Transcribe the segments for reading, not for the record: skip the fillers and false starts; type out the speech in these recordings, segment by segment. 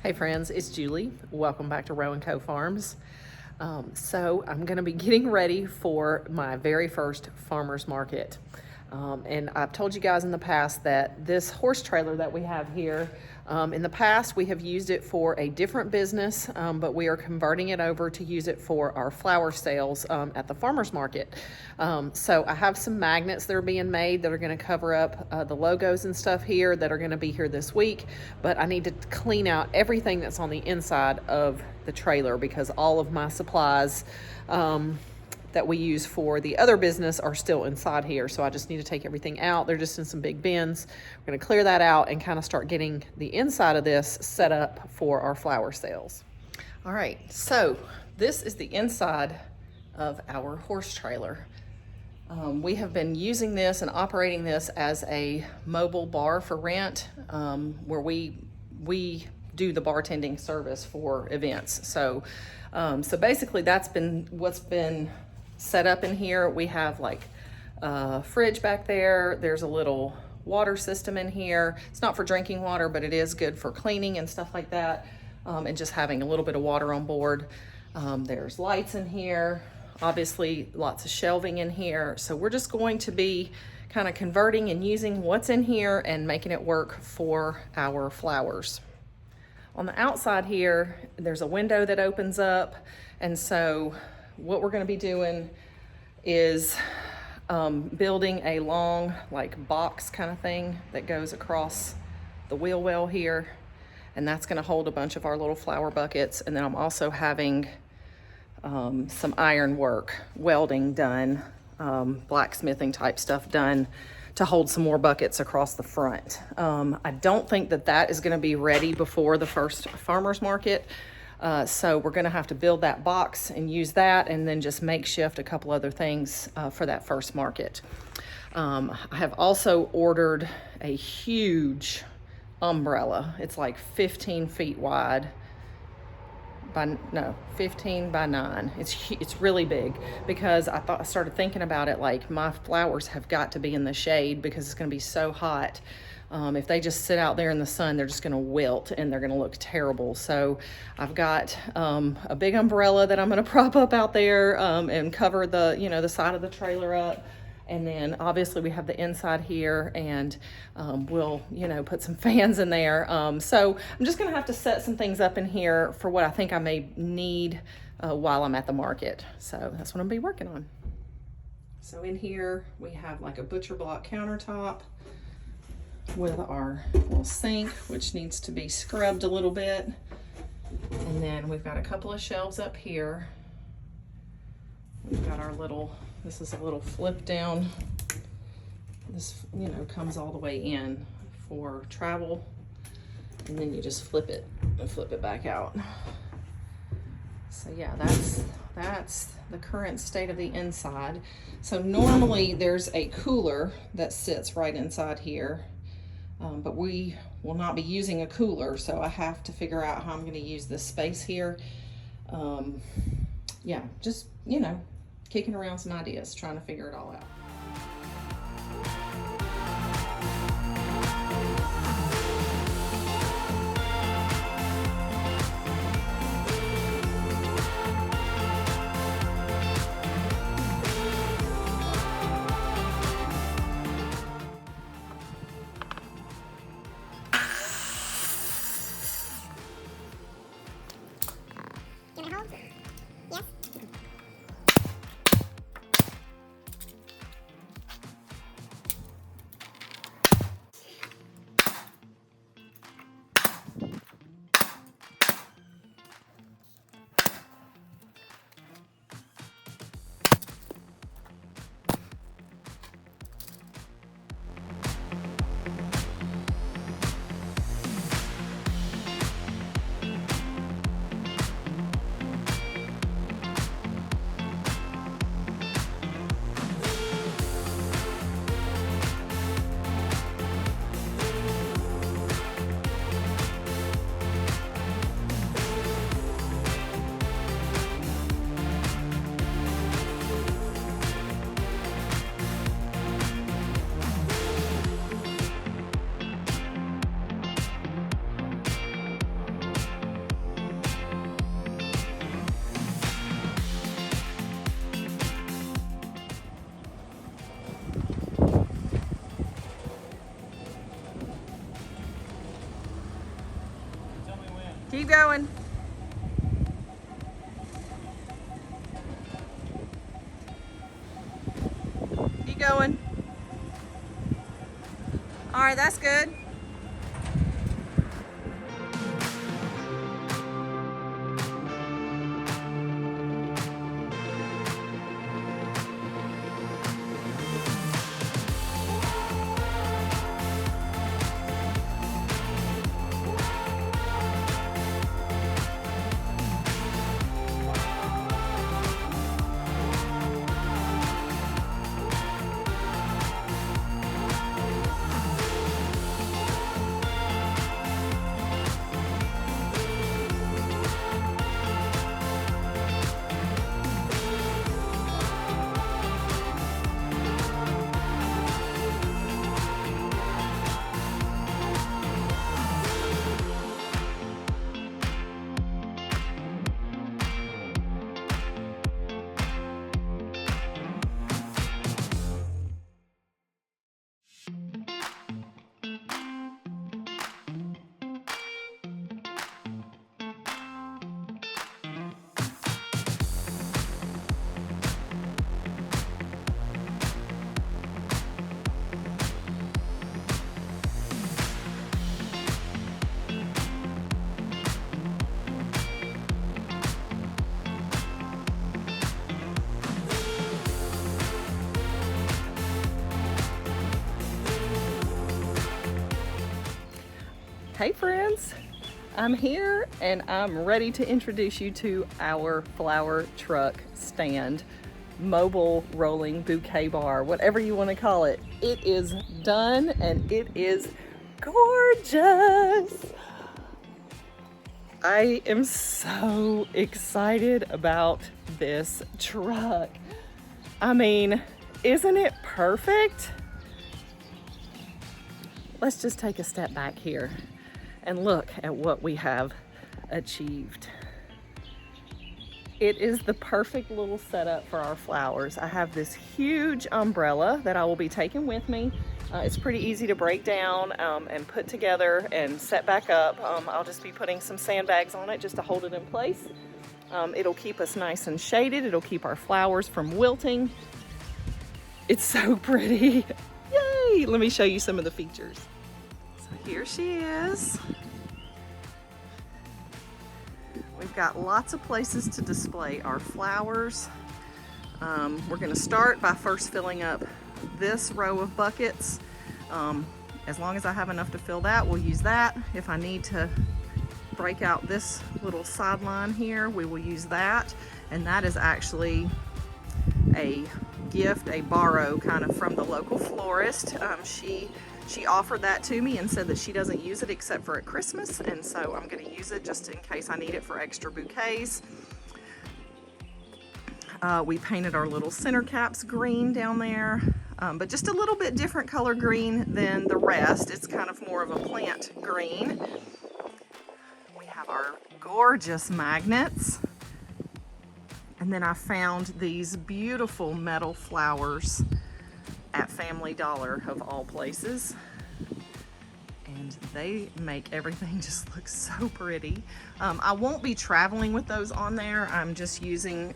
Hey friends, it's Julie. Welcome back to Row & Co Farms. So I'm going to be getting ready for my very first farmer's market. And I've told you guys in the past that this horse trailer that we have here, in the past we have used it for a different business, but we are converting it over to use it for our flower sales at the farmer's market. So I have some magnets that are being made that are going to cover up the logos and stuff here that are going to be here this week, but I need to clean out everything that's on the inside of the trailer because all of my supplies that we use for the other business are still inside here. So I just need to take everything out. They're just in some big bins. We're gonna clear that out and kind of start getting the inside of this set up for our flower sales. All right, so this is the inside of our horse trailer. We have been using this and operating this as a mobile bar for rent, where we do the bartending service for events. So basically that's been what's been set up in here. We have like a fridge back there. There's a little water system in here. It's not for drinking water, but it is good for cleaning and stuff like that, and just having a little bit of water on board. There's lights in here, obviously lots of shelving in here. So we're just going to be kind of converting and using what's in here and making it work for our flowers. On the outside here, there's a window that opens up, and so what we're going to be doing is building a long like box kind of thing that goes across the wheel well here, and that's going to hold a bunch of our little flower buckets. And then I'm also having some iron work, welding done, blacksmithing type stuff done to hold some more buckets across the front. I don't think that is going to be ready before the first farmer's market. So we're gonna have to build that box and use that, and then just makeshift a couple other things for that first market. I have also ordered a huge umbrella. It's like 15 feet wide by 15 by 9. It's really big because I started thinking about it, like my flowers have got to be in the shade because it's gonna be so hot. If they just sit out there in the sun, they're just gonna wilt and they're gonna look terrible. So I've got a big umbrella that I'm gonna prop up out there and cover the side of the trailer up. And then obviously we have the inside here, and we'll put some fans in there. So I'm just gonna have to set some things up in here for what I think I may need while I'm at the market. So that's what I'm gonna be working on. So in here we have like a butcher block countertop with our little sink, which needs to be scrubbed a little bit. And then we've got a couple of shelves up here. We've got our this is a little flip down. This, comes all the way in for travel. And then you just flip it and flip it back out. So yeah, that's the current state of the inside. So normally there's a cooler that sits right inside here. But we will not be using a cooler, so I have to figure out how I'm going to use this space here. Yeah, just, kicking around some ideas, trying to figure it all out. Keep going. Keep going. All right, that's good. Hey friends, I'm here and I'm ready to introduce you to our flower truck stand, mobile rolling bouquet bar, whatever you want to call it. It is done and it is gorgeous. I am so excited about this truck. I mean, isn't it perfect? Let's just take a step back here and look at what we have achieved. It is the perfect little setup for our flowers. I have this huge umbrella that I will be taking with me. It's pretty easy to break down and put together and set back up. I'll just be putting some sandbags on it just to hold it in place. It'll keep us nice and shaded. It'll keep our flowers from wilting. It's so pretty. Yay! Let me show you some of the features. So here she is. We've got lots of places to display our flowers. We're going to start by first filling up this row of buckets. As long as I have enough to fill that, we'll use that. If I need to break out this little sideline here, we will use that. And that is actually a gift, a borrow kind of from the local florist. She offered that to me and said that she doesn't use it except for at Christmas, and so I'm going to use it just in case I need it for extra bouquets. We painted our little center caps green down there, but just a little bit different color green than the rest. It's kind of more of a plant green. We have our gorgeous magnets. And then I found these beautiful metal flowers at Family Dollar, of all places. And they make everything just look so pretty. I won't be traveling with those on there. I'm just using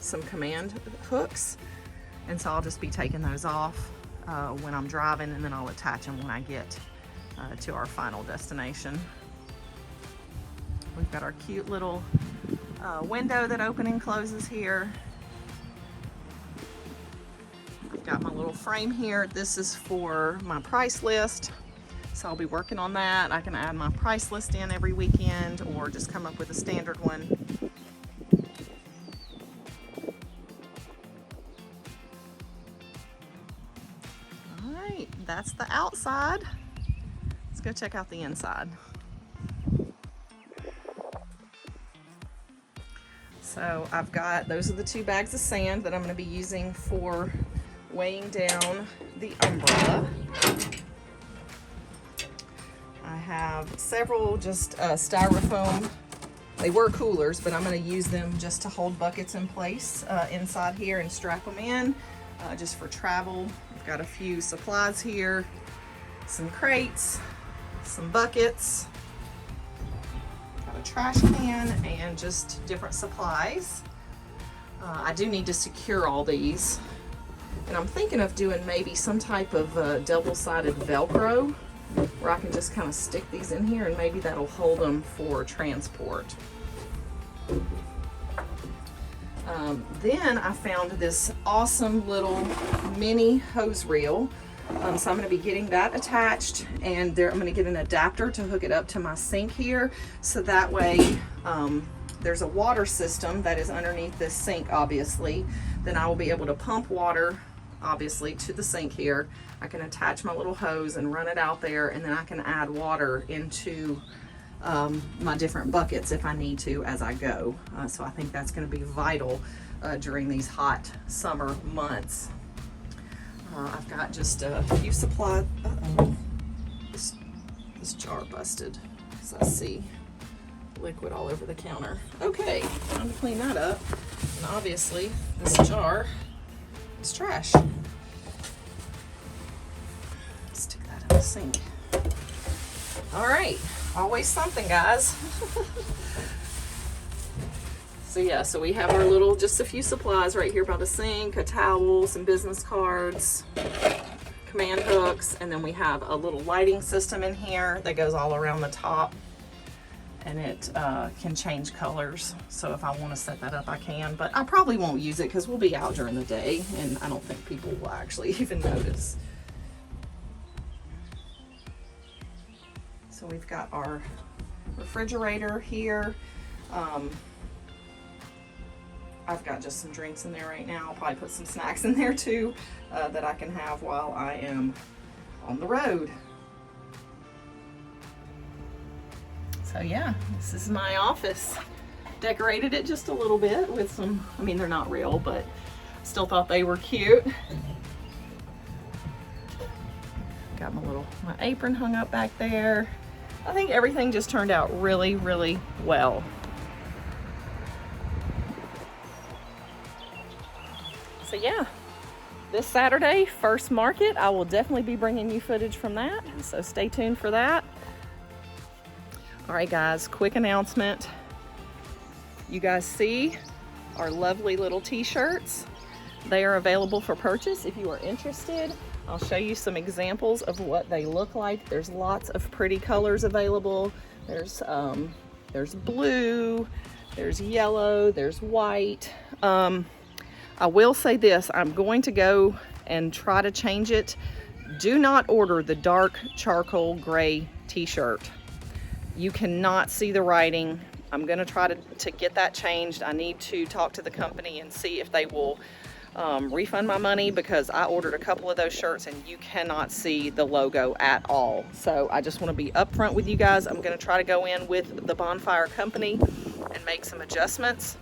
some command hooks. And so I'll just be taking those off when I'm driving, and then I'll attach them when I get to our final destination. We've got our cute little window that opens and closes here. I've got my little frame here. This is for my price list, so I'll be working on that. I can add my price list in every weekend or just come up with a standard one. All right, that's the outside. Let's go check out the inside. So I've got, those are the 2 bags of sand that I'm going to be using for weighing down the umbrella. I have several just styrofoam, they were coolers, but I'm going to use them just to hold buckets in place inside here and strap them in just for travel. I've got a few supplies here, some crates, some buckets. Got a trash can and just different supplies. I do need to secure all these. And I'm thinking of doing maybe some type of double-sided Velcro where I can just kind of stick these in here and maybe that'll hold them for transport. Then I found this awesome little mini hose reel. So I'm going to be getting that attached, and I'm going to get an adapter to hook it up to my sink here, so that way there's a water system that is underneath this sink, obviously. Then I will be able to pump water, obviously, to the sink here. I can attach my little hose and run it out there, and then I can add water into my different buckets if I need to as I go. So I think that's going to be vital during these hot summer months. I've got just a few supplies. This jar busted because I see liquid all over the counter. Okay, time to clean that up. And obviously this jar is trash. Stick that in the sink. All right, always something, guys. So yeah, so we have our little, just a few supplies right here by the sink, a towel, some business cards, command hooks, and then we have a little lighting system in here that goes all around the top, and it can change colors. So if I want to set that up, I can, but I probably won't use it because we'll be out during the day, and I don't think people will actually even notice. So we've got our refrigerator here. I've got just some drinks in there right now. I'll probably put some snacks in there too that I can have while I am on the road. So yeah, this is my office. Decorated it just a little bit with some, I mean, they're not real, but still thought they were cute. Got my apron hung up back there. I think everything just turned out really, really well. So yeah, this Saturday, first market, I will definitely be bringing you footage from that, so stay tuned for that. All right guys, quick announcement. You guys see our lovely little t-shirts. They are available for purchase if you are interested. I'll show you some examples of what they look like. There's lots of pretty colors available. There's blue, there's yellow, there's white. I will say this, I'm going to go and try to change it. Do not order the dark charcoal gray t-shirt. You cannot see the writing. I'm gonna try to get that changed. I need to talk to the company and see if they will refund my money, because I ordered a couple of those shirts and you cannot see the logo at all. So I just want to be upfront with you guys. I'm going to try to go in with the Bonfire company and make some adjustments.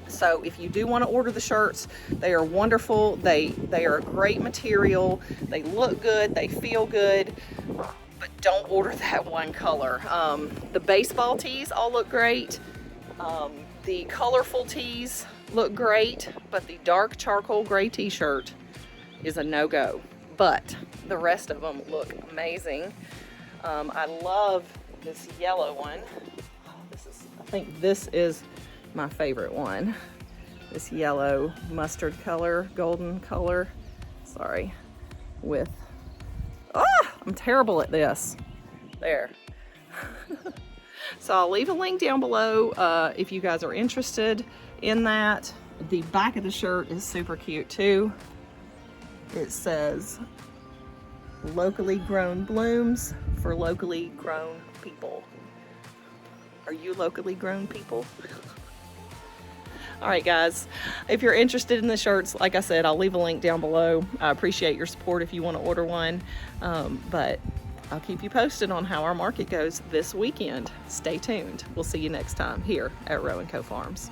So if you do want to order the shirts, they are wonderful. They are a great material. They look good. They feel good. But don't order that one color. The baseball tees all look great. The colorful tees look great, but the dark charcoal gray t-shirt is a no-go. But the rest of them look amazing. I love this yellow one. I think this is my favorite one. This yellow mustard color, golden color, sorry, with, I'm terrible at this. There. So I'll leave a link down below if you guys are interested in that. The back of the shirt is super cute too. It says locally grown blooms for locally grown people. Are you locally grown people? All right guys, if you're interested in the shirts, like I said, I'll leave a link down below. I appreciate your support if you want to order one, but I'll keep you posted on how our market goes this weekend. Stay tuned. We'll see you next time here at Row & Co Farms.